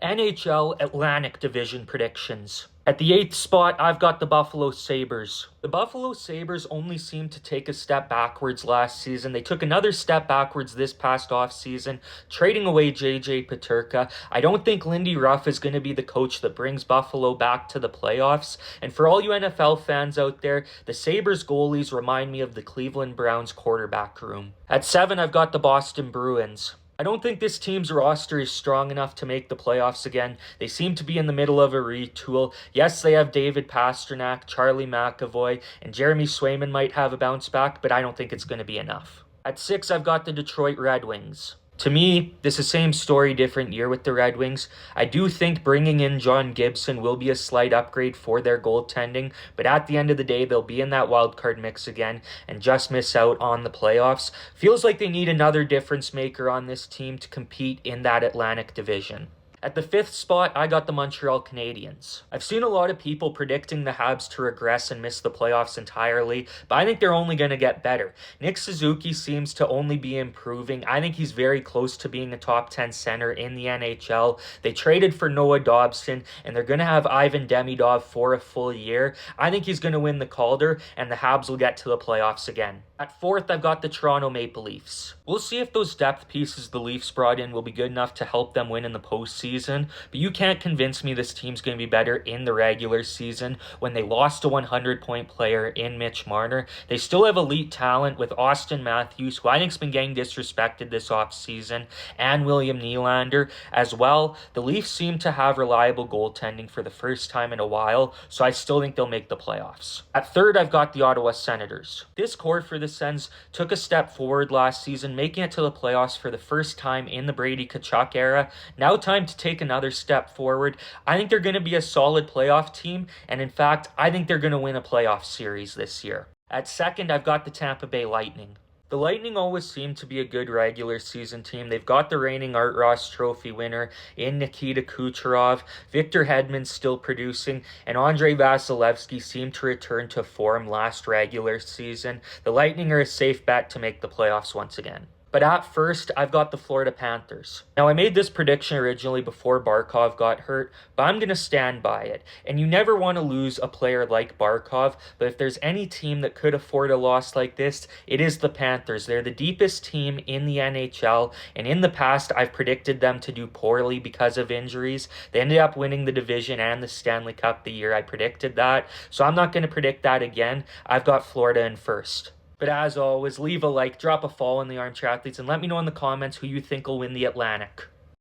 NHL Atlantic Division predictions. At the 8th spot, I've got the Buffalo Sabres. The Buffalo Sabres only seemed to take a step backwards last season. They took another step backwards this past offseason, trading away JJ Peterka. I don't think Lindy Ruff is going to be the coach that brings Buffalo back to the playoffs. And for all you NFL fans out there, the Sabres goalies remind me of the Cleveland Browns quarterback room. At 7, I've got the Boston Bruins. I don't think this team's roster is strong enough to make the playoffs again. They seem to be in the middle of a retool. Yes, they have David Pastrnak, Charlie McAvoy, and Jeremy Swayman might have a bounce back, but I don't think it's going to be enough. At 6, I've got the Detroit Red Wings. To me, this is the same story, different year with the Red Wings. I do think bringing in John Gibson will be a slight upgrade for their goaltending, but at the end of the day, they'll be in that wildcard mix again and just miss out on the playoffs. Feels like they need another difference maker on this team to compete in that Atlantic Division. At the 5th spot, I got the Montreal Canadiens. I've seen a lot of people predicting the Habs to regress and miss the playoffs entirely, but I think they're only going to get better. Nick Suzuki seems to only be improving. I think he's very close to being a top 10 center in the NHL. They traded for Noah Dobson, and they're going to have Ivan Demidov for a full year. I think he's going to win the Calder, and the Habs will get to the playoffs again. At 4th, I've got the Toronto Maple Leafs. We'll see if those depth pieces the Leafs brought in will be good enough to help them win in the postseason, but you can't convince me this team's going to be better in the regular season when they lost a 100-point player in Mitch Marner. They still have elite talent with Austin Matthews, who I think's been getting disrespected this offseason, and William Nylander as well. The Leafs seem to have reliable goaltending for the first time in a while, so I still think they'll make the playoffs. At 3rd, I've got the Ottawa Senators. This core for the Sens took a step forward last season, making it to the playoffs for the first time in the Brady Tkachuk era. Now time to take another step forward. I think they're going to be a solid playoff team, and in fact, I think they're going to win a playoff series this year. At 2nd, I've got the Tampa Bay Lightning. The Lightning always seem to be a good regular season team. They've got the reigning Art Ross Trophy winner in Nikita Kucherov. Victor Hedman's still producing, and Andrei Vasilevsky seemed to return to form last regular season. The Lightning are a safe bet to make the playoffs once again. But at first, I've got the Florida Panthers. Now, I made this prediction originally before Barkov got hurt, but I'm going to stand by it. And you never want to lose a player like Barkov, but if there's any team that could afford a loss like this, it is the Panthers. They're the deepest team in the NHL, and in the past, I've predicted them to do poorly because of injuries. They ended up winning the division and the Stanley Cup the year I predicted that, so I'm not going to predict that again. I've got Florida in first. But as always, leave a like, drop a follow in the Armchair Athletes, and let me know in the comments who you think will win the Atlantic.